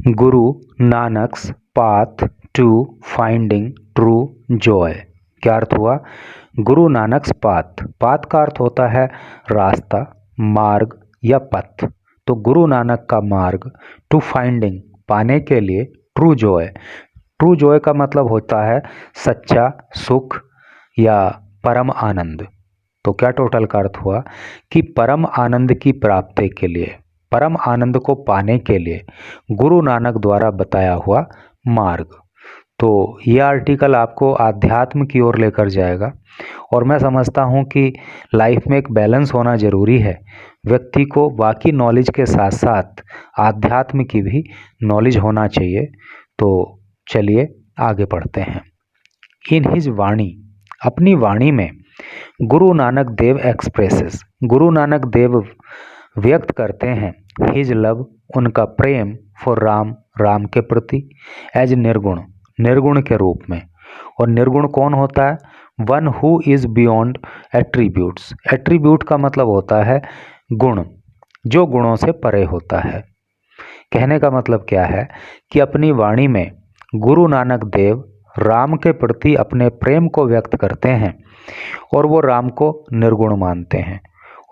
Guru Nanak's path to finding true joy. क्या अर्थ हुआ? गुरु नानक्स पाथ, पाथ का अर्थ होता है रास्ता, मार्ग या पथ। तो गुरु नानक का मार्ग टू फाइंडिंग, पाने के लिए, ट्रू जॉय। ट्रू जॉय का मतलब होता है सच्चा सुख या परम आनंद। तो क्या टोटल का अर्थ हुआ कि परम आनंद की प्राप्ति के लिए, परम आनंद को पाने के लिए गुरु नानक द्वारा बताया हुआ मार्ग। तो ये आर्टिकल आपको आध्यात्म की ओर लेकर जाएगा और मैं समझता हूँ कि लाइफ में एक बैलेंस होना ज़रूरी है। व्यक्ति को बाकी नॉलेज के साथ साथ आध्यात्म की भी नॉलेज होना चाहिए। तो चलिए आगे पढ़ते हैं। इन हिज वाणी, अपनी वाणी में गुरु नानक देव एक्सप्रेसेस, गुरु नानक देव व्यक्त करते हैं हिज लव, उनका प्रेम फॉर राम, राम के प्रति, एज निर्गुण, निर्गुण के रूप में। और निर्गुण कौन होता है? One who is beyond attributes. Attribute का मतलब होता है गुण, जो गुणों से परे होता है। कहने का मतलब क्या है कि अपनी वाणी में गुरु नानक देव राम के प्रति अपने प्रेम को व्यक्त करते हैं और वो राम को निर्गुण मानते हैं।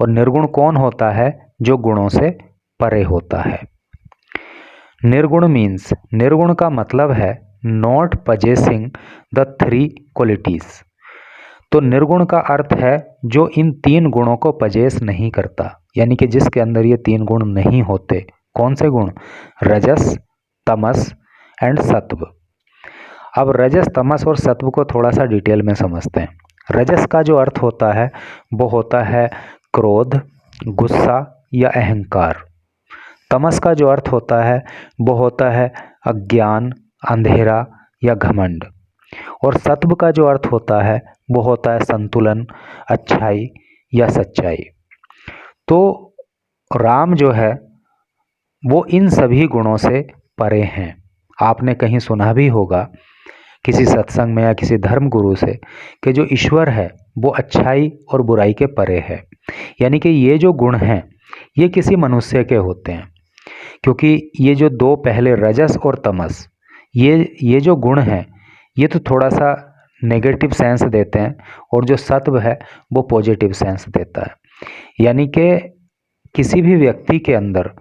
और निर्गुण कौन होता है? जो गुणों से परे होता है। निर्गुण मीन्स, निर्गुण का मतलब है not possessing the three qualities. तो निर्गुण का अर्थ है जो इन तीन गुणों को पजेस नहीं करता, यानी कि जिसके अंदर ये तीन गुण नहीं होते। कौन से गुण? रजस, तमस एंड सत्व। अब रजस, तमस और सत्व को थोड़ा सा डिटेल में समझते हैं। रजस का जो अर्थ होता है वो होता है क्रोध, गुस्सा या अहंकार। तमस का जो अर्थ होता है वो होता है अज्ञान, अंधेरा या घमंड। और सत्व का जो अर्थ होता है वो होता है संतुलन, अच्छाई या सच्चाई। तो राम जो है वो इन सभी गुणों से परे हैं। आपने कहीं सुना भी होगा किसी सत्संग में या किसी धर्म गुरु से कि जो ईश्वर है वो अच्छाई और बुराई के परे है। यानी कि ये जो गुण हैं ये किसी मनुष्य के होते हैं, क्योंकि ये जो दो पहले रजस और तमस, ये जो गुण हैं ये तो थोड़ा सा नेगेटिव सेंस देते हैं और जो सत्व है वो पॉजिटिव सेंस देता है। यानी कि किसी भी व्यक्ति के अंदर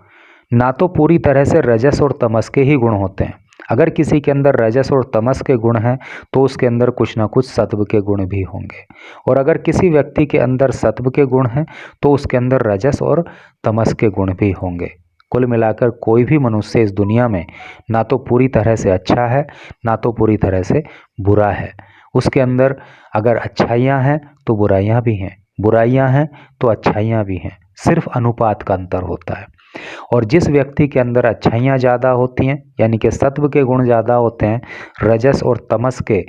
ना तो पूरी तरह से रजस और तमस के ही गुण होते हैं। अगर किसी के अंदर रजस और तमस के गुण हैं तो उसके अंदर कुछ ना कुछ सत्व के गुण भी होंगे। और अगर किसी व्यक्ति के अंदर सत्व के गुण हैं तो उसके अंदर रजस और तमस के गुण भी होंगे। कुल मिलाकर कोई भी मनुष्य इस दुनिया में ना तो पूरी तरह से अच्छा है ना तो पूरी तरह से बुरा है। उसके अंदर अगर अच्छाइयाँ हैं तो बुराइयाँ भी हैं, बुराइयाँ हैं तो अच्छाइयाँ भी हैं, सिर्फ अनुपात का अंतर होता है। और जिस व्यक्ति के अंदर अच्छाइयाँ ज़्यादा होती हैं, यानी कि सत्व के गुण ज़्यादा होते हैं, रजस और तमस के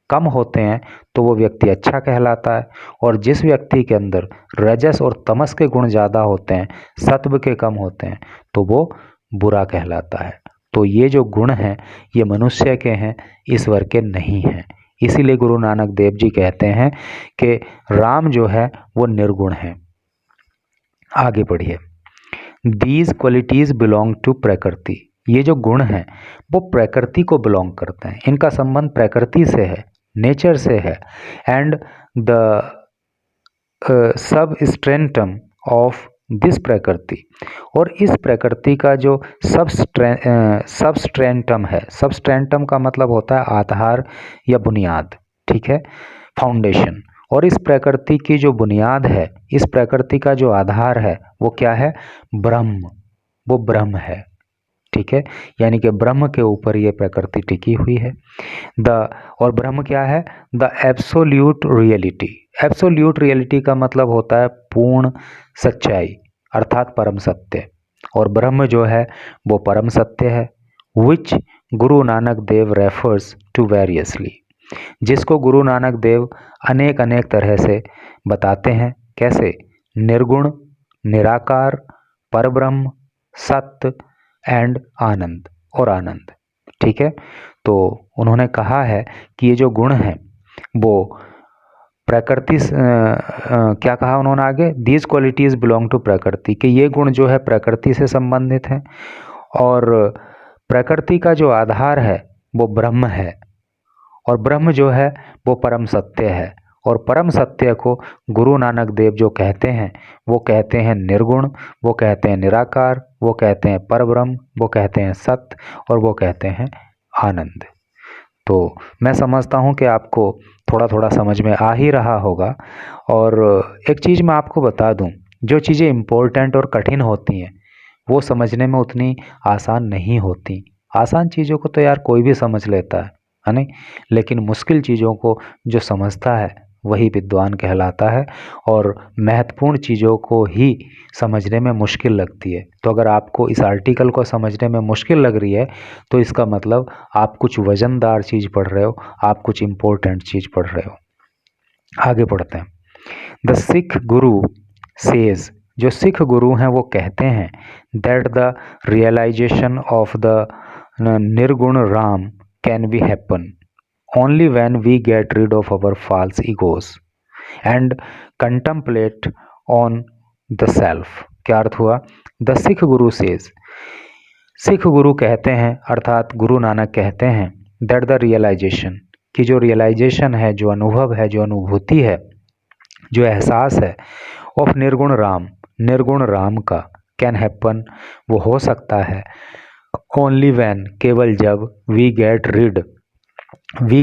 कम होते हैं, तो वो व्यक्ति अच्छा कहलाता है। और जिस व्यक्ति के अंदर रजस और तमस के गुण ज़्यादा होते हैं, सत्व के कम होते हैं, तो वो बुरा कहलाता है। तो ये जो गुण हैं ये मनुष्य के हैं, ईश्वर के नहीं हैं। इसीलिए गुरु नानक देव जी कहते हैं कि राम जो है वो निर्गुण है। आगे पढ़िए। दीज क्वालिटीज़ बिलोंग टू प्रकृति। ये जो गुण हैं वो प्रकृति को बिलोंग करते हैं, इनका संबंध प्रकृति से है, नेचर से है। And the sub स्ट्रेंटम of this प्रकृति, और इस प्रकृति का जो सबस्ट्रेंटम है, सबस्ट्रेंटम का मतलब होता है आधार या बुनियाद, ठीक है, फाउंडेशन। और इस प्रकृति की जो बुनियाद है, इस प्रकृति का जो आधार है वो क्या है? ब्रह्म, वो ब्रह्म है, ठीक है। यानी कि ब्रह्म के ऊपर ये प्रकृति टिकी हुई है। और ब्रह्म क्या है? The absolute reality. Absolute reality का मतलब होता है पूर्ण सच्चाई, अर्थात परम सत्य। और ब्रह्म जो है वो परम सत्य है। विच Guru Nanak Dev refers to variously, जिसको गुरु नानक देव अनेक अनेक तरह से बताते हैं। कैसे? निर्गुण, निराकार, परब्रह्म, सत्य एंड आनंद, और आनंद, ठीक है। तो उन्होंने कहा है कि ये जो गुण हैं वो प्रकृति क्या कहा उन्होंने आगे? दीज क्वालिटीज़ बिलोंग टू प्रकृति, कि ये गुण जो है प्रकृति से संबंधित हैं। और प्रकृति का जो आधार है वो ब्रह्म है, और ब्रह्म जो है वो परम सत्य है। और परम सत्य को गुरु नानक देव जो कहते हैं, वो कहते हैं निर्गुण, वो कहते हैं निराकार, वो कहते हैं परब्रह्म, वो कहते हैं सत्य, और वो कहते हैं आनंद। तो मैं समझता हूँ कि आपको थोड़ा थोड़ा समझ में आ ही रहा होगा। और एक चीज़ मैं आपको बता दूँ, जो चीज़ें इम्पोर्टेंट और कठिन होती हैं वो समझने में उतनी आसान नहीं होती। आसान चीज़ों को तो यार कोई भी समझ लेता है नहीं? लेकिन मुश्किल चीज़ों को जो समझता है वही विद्वान कहलाता है, और महत्वपूर्ण चीज़ों को ही समझने में मुश्किल लगती है। तो अगर आपको इस आर्टिकल को समझने में मुश्किल लग रही है तो इसका मतलब आप कुछ वज़नदार चीज़ पढ़ रहे हो, आप कुछ इम्पोर्टेंट चीज़ पढ़ रहे हो। आगे पढ़ते हैं। द सिख गुरु सेज, जो सिख गुरु हैं वो कहते हैं, that the realization of the nirgun Ram can be happen only when we get rid of our false egos and contemplate on the self। क्या अर्थ हुआ? The Sikh Guru says, Sikh गुरु कहते हैं अर्थात गुरु नानक कहते हैं, दैट द रियलाइजेशन, कि जो रियलाइजेशन है, जो अनुभव है, जो अनुभूति है, जो एहसास है, ऑफ निर्गुण राम, निर्गुण राम का, कैन हैपन, वो हो सकता है, ओनली व्हेन, केवल जब, we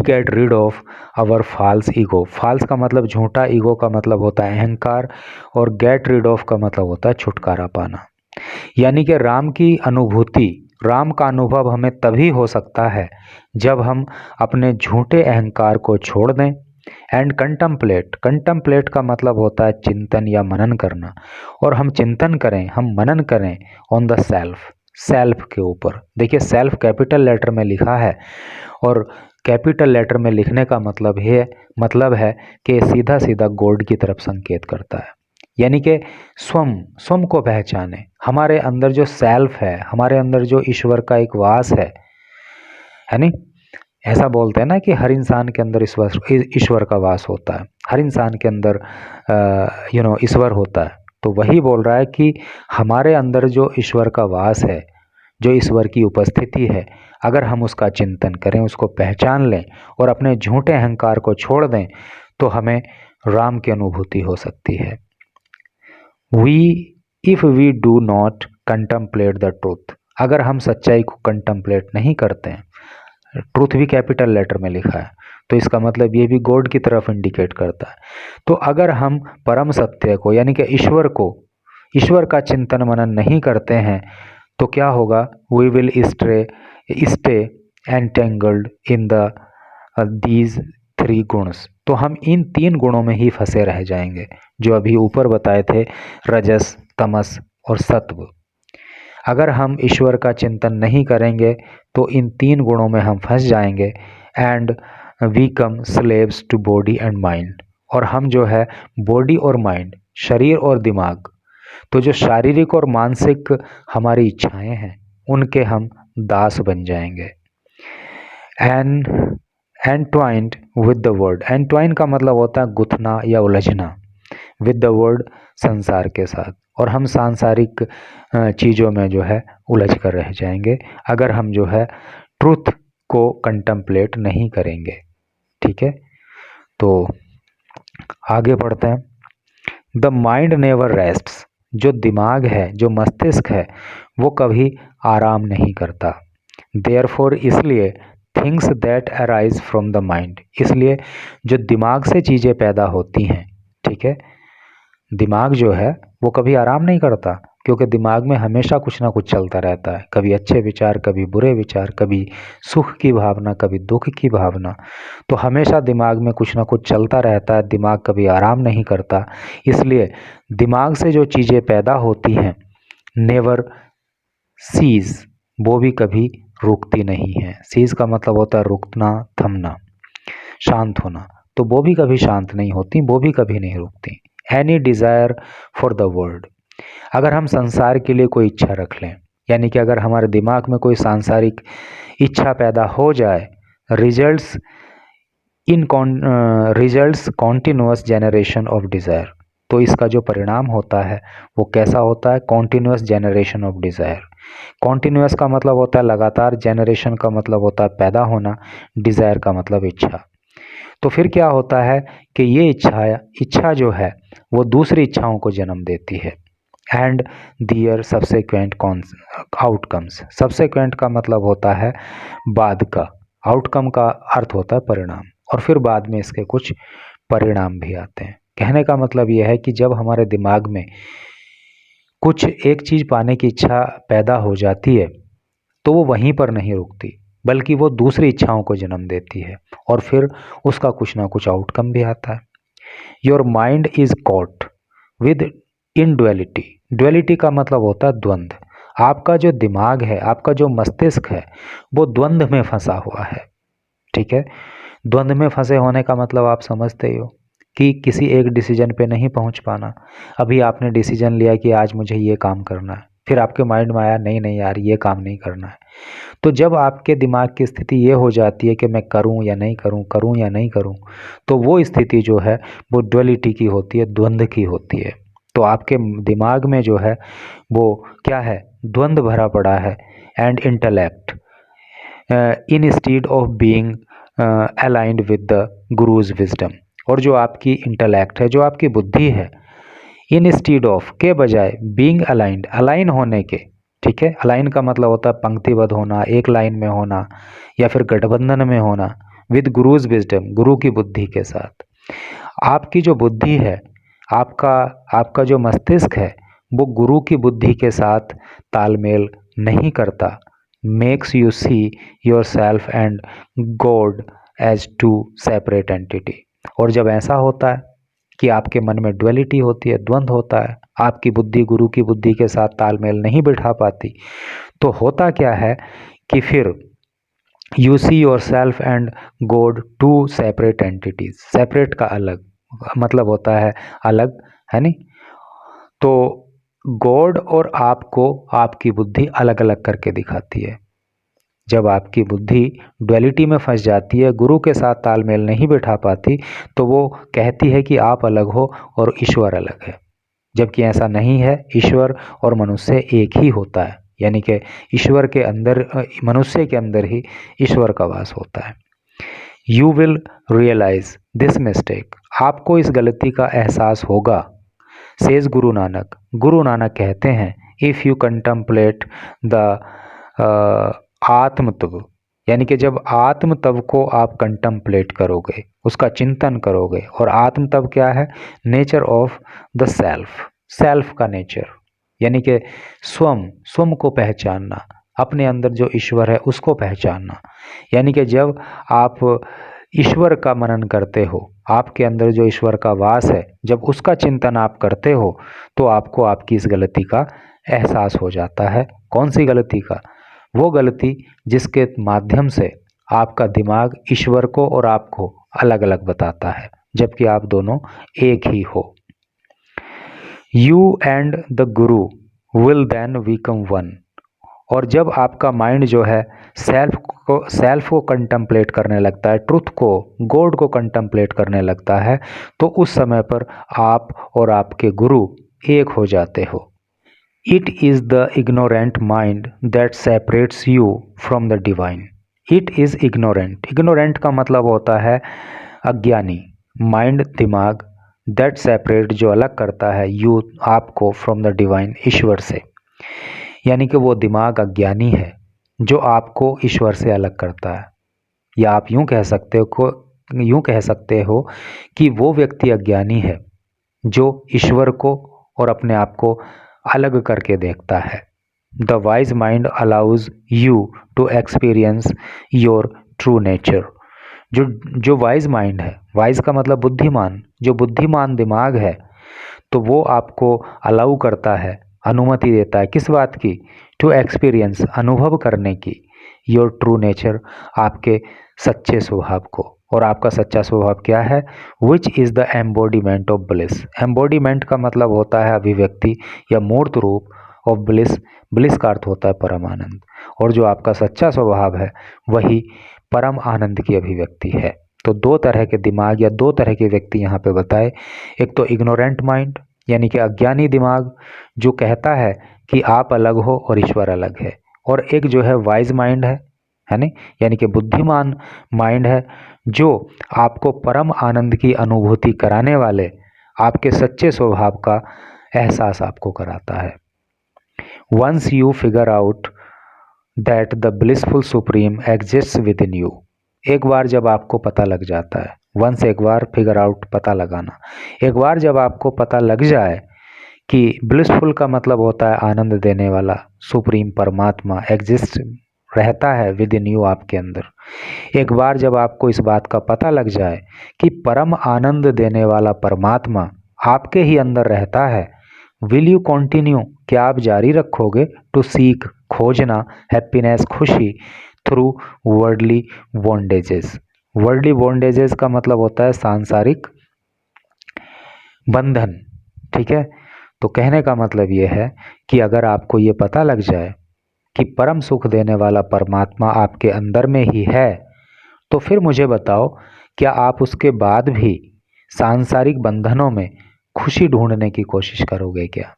get rid of our false ego. False का मतलब झूठा, ईगो का मतलब होता है अहंकार, और गेट रीड ऑफ का मतलब होता है छुटकारा पाना। यानी कि राम की अनुभूति, राम का अनुभव हमें तभी हो सकता है जब हम अपने झूठे अहंकार को छोड़ दें। एंड कंटम्पलेट, कंटम्पलेट का मतलब होता है चिंतन या मनन करना, और हम चिंतन करें, हम मनन करें ऑन द सेल्फ, सेल्फ के ऊपर। देखिए सेल्फ कैपिटल लेटर में लिखा है, और कैपिटल लेटर में लिखने का मतलब है कि सीधा सीधा गॉड की तरफ संकेत करता है। यानी कि स्वम को पहचाने, हमारे अंदर जो सेल्फ है, हमारे अंदर जो ईश्वर का एक वास है नहीं? ऐसा बोलते हैं ना कि हर इंसान के अंदर ईश्वर का वास होता है, हर इंसान के अंदर ईश्वर होता है। तो वही बोल रहा है कि हमारे अंदर जो ईश्वर का वास है, जो ईश्वर की उपस्थिति है, अगर हम उसका चिंतन करें, उसको पहचान लें और अपने झूठे अहंकार को छोड़ दें, तो हमें राम की अनुभूति हो सकती है। If we do not contemplate the truth, अगर हम सच्चाई को कंटम्पलेट नहीं करते हैं, ट्रूथ भी कैपिटल लेटर में लिखा है, तो इसका मतलब ये भी गॉड की तरफ इंडिकेट करता है। तो अगर हम परम सत्य को यानी कि ईश्वर का चिंतन मनन नहीं करते हैं, तो क्या होगा? We will stay entangled in these 3 गुण्स, तो हम इन 3 गुणों में ही फंसे रह जाएंगे, जो अभी ऊपर बताए थे, रजस, तमस और सत्व। अगर हम ईश्वर का चिंतन नहीं करेंगे तो इन 3 गुणों में हम फंस जाएंगे, and we come slaves to body and mind, और हम जो है बॉडी और माइंड, शरीर और दिमाग, तो जो शारीरिक और मानसिक हमारी इच्छाएं हैं उनके हम दास बन जाएंगे। एंट्वाइंड विद द वर्ड, एंट्वाइन का मतलब होता है गुथना या उलझना, विद द वर्ड संसार के साथ, और हम सांसारिक चीज़ों में जो है उलझ कर रह जाएंगे अगर हम जो है ट्रूथ को कंटम्पलेट नहीं करेंगे। ठीक है, तो आगे पढ़ते हैं। द माइंड नेवर रेस्ट्स, जो दिमाग है, जो मस्तिष्क है, वो कभी आराम नहीं करता। देयरफॉर, इसलिए, things that arise from the mind, इसलिए जो दिमाग से चीज़ें पैदा होती हैं, ठीक है, दिमाग जो है वो कभी आराम नहीं करता, क्योंकि दिमाग में हमेशा कुछ ना कुछ चलता रहता है, कभी अच्छे विचार, कभी बुरे विचार, कभी सुख की भावना, कभी दुख की भावना, तो हमेशा दिमाग में कुछ ना कुछ चलता रहता है, दिमाग कभी आराम नहीं करता। इसलिए दिमाग से जो चीज़ें पैदा होती हैं, नेवर सीज, वो भी कभी रुकती नहीं है। सीज का मतलब होता है रुकना, थमना, शांत होना, तो वो भी कभी शांत नहीं होती, वो भी कभी नहीं रुकती। Any desire for the world, अगर हम संसार के लिए कोई इच्छा रख लें, यानी कि अगर हमारे दिमाग में कोई सांसारिक इच्छा पैदा हो जाए, results continuous generation of desire, तो इसका जो परिणाम होता है वो कैसा होता है? Continuous generation of desire, continuous का मतलब होता है लगातार, जेनरेशन का मतलब होता है पैदा होना, डिज़ायर का मतलब इच्छा। तो फिर क्या होता है कि ये इच्छा जो है वो दूसरी इच्छाओं को जन्म देती है। एंड दियर सब्सेक्वेंट आउटकम्स, सब्सेक्वेंट का मतलब होता है बाद का, आउटकम का अर्थ होता है परिणाम, और फिर बाद में इसके कुछ परिणाम भी आते हैं। कहने का मतलब यह है कि जब हमारे दिमाग में कुछ एक चीज़ पाने की इच्छा पैदा हो जाती है तो वो वहीं पर नहीं रुकती, बल्कि वो दूसरी इच्छाओं को जन्म देती है, और फिर उसका कुछ ना कुछ आउटकम भी आता है। Your mind is caught with in duality, duality का मतलब होता है द्वंद्व। आपका जो दिमाग है, आपका जो मस्तिष्क है, वो द्वंद्व में फंसा हुआ है। ठीक है, द्वंद्व में फंसे होने का मतलब आप समझते ही हो कि किसी एक डिसीजन पे नहीं पहुंच पाना। अभी आपने डिसीजन लिया कि आज मुझे ये काम करना है, फिर आपके माइंड में आया नहीं नहीं यार ये काम नहीं करना है। तो जब आपके दिमाग की स्थिति ये हो जाती है कि मैं करूं या नहीं करूं, करूं या नहीं करूं, तो वो स्थिति जो है वो डुअलिटी की होती है, द्वंद्व की होती है। तो आपके दिमाग में जो है वो क्या है, द्वंद्व भरा पड़ा है। And intellect instead of being aligned with the guru's wisdom, और जो आपकी इंटेलेक्ट है, जो आपकी बुद्धि है, इंस्टीड ऑफ के बजाय बीइंग अलाइंड, अलाइन होने के, ठीक है, अलाइन का मतलब होता है पंक्तिबद्ध होना, एक लाइन में होना, या फिर गठबंधन में होना, विद गुरुज विजडम, गुरु की बुद्धि के साथ। आपकी जो बुद्धि है, आपका आपका जो मस्तिष्क है, वो गुरु की बुद्धि के साथ तालमेल नहीं करता। Makes you see yourself and God as two separate entity, और जब ऐसा होता है कि आपके मन में डुअलिटी होती है, द्वंद्व होता है, आपकी बुद्धि गुरु की बुद्धि के साथ तालमेल नहीं बिठा पाती, तो होता क्या है कि फिर you see yourself and God two separate entities, separate का अलग मतलब होता है अलग, है नहीं। तो गॉड और आपको आपकी बुद्धि अलग अलग करके दिखाती है। जब आपकी बुद्धि डुअलिटी में फंस जाती है, गुरु के साथ तालमेल नहीं बिठा पाती, तो वो कहती है कि आप अलग हो और ईश्वर अलग है, जबकि ऐसा नहीं है। ईश्वर और मनुष्य एक ही होता है, यानी कि ईश्वर के अंदर, मनुष्य के अंदर ही ईश्वर का वास होता है। You will realise this mistake, आपको इस गलती का एहसास होगा। सेज गुरु नानक, गुरु नानक कहते हैं, इफ़ यू कंटम्पलेट द आत्म तत्व, यानी कि जब आत्म तत्व को आप कंटम्पलेट करोगे, उसका चिंतन करोगे, और आत्म तत्व क्या है, nature of the self, self का नेचर, यानी कि स्वम को पहचानना, अपने अंदर जो ईश्वर है उसको पहचानना। यानी कि जब आप ईश्वर का मनन करते हो, आपके अंदर जो ईश्वर का वास है, जब उसका चिंतन आप करते हो, तो आपको आपकी इस गलती का एहसास हो जाता है। कौन सी गलती का, वो गलती जिसके माध्यम से आपका दिमाग ईश्वर को और आपको अलग अलग बताता है, जबकि आप दोनों एक ही हो। You and the Guru will then become one, और जब आपका माइंड जो है सेल्फ को कंटम्पलेट करने लगता है, ट्रुथ को, गॉड को कंटम्पलेट करने लगता है, तो उस समय पर आप और आपके गुरु एक हो जाते हो। It is the ignorant mind that separates you from the divine. It is ignorant, ignorant का मतलब होता है अज्ञानी, माइंड दिमाग, दैट सेपरेट जो अलग करता है, यू आपको, फ्रॉम द डिवाइन इश्वर से, यानी कि वो दिमाग अज्ञानी है जो आपको ईश्वर से अलग करता है। या आप यूँ कह सकते हो कि वो व्यक्ति अज्ञानी है जो ईश्वर को और अपने आप को अलग करके देखता है। The wise mind allows you to experience your true nature, जो वाइज माइंड है, वाइज का मतलब बुद्धिमान, जो बुद्धिमान दिमाग है, तो वो आपको अलाउ करता है, अनुमति देता है, किस बात की, टू एक्सपीरियंस, अनुभव करने की, योर ट्रू नेचर, आपके सच्चे स्वभाव को। और आपका सच्चा स्वभाव क्या है, which is the embodiment of bliss. Embodiment का मतलब होता है अभिव्यक्ति या मूर्त रूप ऑफ ब्लिस, ब्लिस का अर्थ होता है परम आनंद, और जो आपका सच्चा स्वभाव है वही परम आनंद की अभिव्यक्ति है। तो दो तरह के दिमाग या दो तरह के व्यक्ति यहाँ पे बताए, एक तो इग्नोरेंट माइंड, यानी कि अज्ञानी दिमाग जो कहता है कि आप अलग हो और ईश्वर अलग है, और एक जो है वाइज माइंड है नहीं, यानी कि बुद्धिमान माइंड है जो आपको परम आनंद की अनुभूति कराने वाले आपके सच्चे स्वभाव का एहसास आपको कराता है। Once you figure out that the blissful supreme exists within you, एक बार जब आपको पता लग जाता है, वंस एक बार, फिगर आउट पता लगाना, एक बार जब आपको पता लग जाए कि ब्लिसफुल का मतलब होता है आनंद देने वाला, सुप्रीम परमात्मा एग्जिस्ट रहता है विद इन यू आपके अंदर, एक बार जब आपको इस बात का पता लग जाए कि परम आनंद देने वाला परमात्मा आपके ही अंदर रहता है, विल यू कंटिन्यू, क्या आप जारी रखोगे टू सीक, खोजना हैप्पीनेस, खुशी through worldly bondages. Worldly bondages का मतलब होता है सांसारिक बंधन, ठीक है। तो कहने का मतलब ये है कि अगर आपको ये पता लग जाए कि परम सुख देने वाला परमात्मा आपके अंदर में ही है, तो फिर मुझे बताओ, क्या आप उसके बाद भी सांसारिक बंधनों में खुशी ढूंढने की कोशिश करोगे क्या?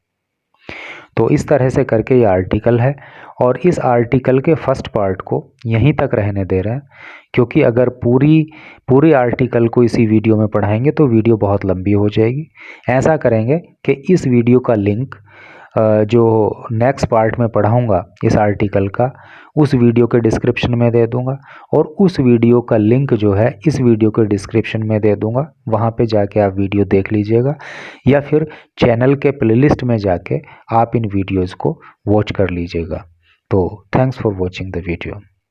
तो इस तरह से करके ये आर्टिकल है, और इस आर्टिकल के फर्स्ट पार्ट को यहीं तक रहने दे रहे हैं, क्योंकि अगर पूरी आर्टिकल को इसी वीडियो में पढ़ाएंगे तो वीडियो बहुत लंबी हो जाएगी। ऐसा करेंगे कि इस वीडियो का लिंक जो नेक्स्ट पार्ट में पढ़ाऊँगा इस आर्टिकल का, उस वीडियो के डिस्क्रिप्शन में दे दूँगा, और उस वीडियो का लिंक जो है इस वीडियो के डिस्क्रिप्शन में दे दूँगा, वहाँ पे जाके आप वीडियो देख लीजिएगा, या फिर चैनल के प्लेलिस्ट में जाके आप इन वीडियोज़ को वॉच कर लीजिएगा। तो thanks for watching the video.